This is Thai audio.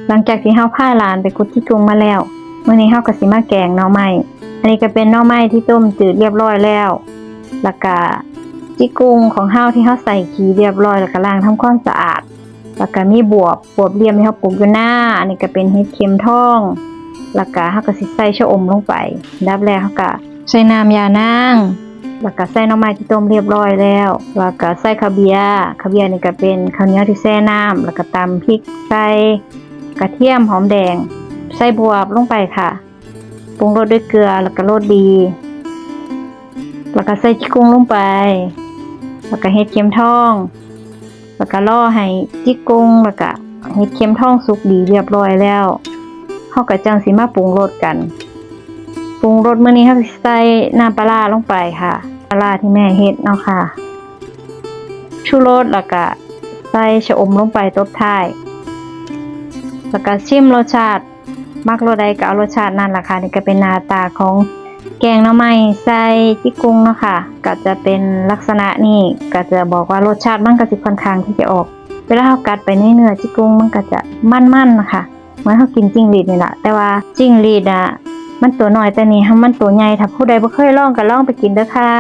หลังจากที่เฮาพาหลานไปขุดที่ทุ่งมาแล้วมื้อนี้เฮาก็สิมาแกงหน่อไม้อันนี้ก็เป็นหน่อไม้ที่ต้มจืดเรียบร้อยแล้วแล้วก็จิกุ้งของเฮาที่เฮาใส่ขี้เรียบร้อยแล้วก็ล้างทำความสะอาดแล้วก็มีบวบเหลี่ยมที่เฮาปลูกอยู่หน้าอันนี้ก็เป็นเห็ดเข็มทองแล้วก็เฮาก็สิใส่ชะอมลงไปดับแรกเฮาก็ใส่น้ำยานางแล้วก็ใส่หน่อไม้ที่ต้มเรียบร้อยแล้วแล้วก็ใส่ข้าวเบียร์นี่ก็เป็นข้าวเหนียวที่แช่น้ำแล้วก็ตำพริกใส่กระเทียมหอมแดงใส่บวบลงไปค่ะปรุงรสด้วยเกลือแล้วก็โรยดีแล้วก็ใส่จิกุ้งลงไปแล้วก็เห็ดเข็มทองแล้วก็รอให้จิกุ้งแล้วก็เห็ดเข็มทองสุกดีเรียบร้อยแล้วเฮาก็จังสิมาปรุงรสกันปรุงรสมื้อนี้เฮาสิใส่น้ำปลาร้าลงไปค่ะปลาร้าที่แม่เฮ็ดเนาะค่ะชูรสแล้วก็ใส่ชะอมลงไปตบท้ายแล้วก็ชิมรสชาติมักรสใดก็เอารสชาตินั่นล่ะค่ะนี่ก็เป็นหน้าตาของแกงหน่อไม้ใส่จิกุ้งเนาะค่ะก็จะเป็นลักษณะนี้ก็จะบอกว่ารสชาติมันก็สิค่อนข้างที่จะออกเวลาเฮากัดไปในเนื้อจิกุ้งมันก็จะมันๆนะคะเหมือนเฮากินจิ้งหรีดนี่แหละแต่ว่าจิ้งหรีดมันตัวน้อยแต่นี่มันตัวใหญ่ถ้าผู้ใดบ่เคยลองก็ลองไปกินเด้อค่ะ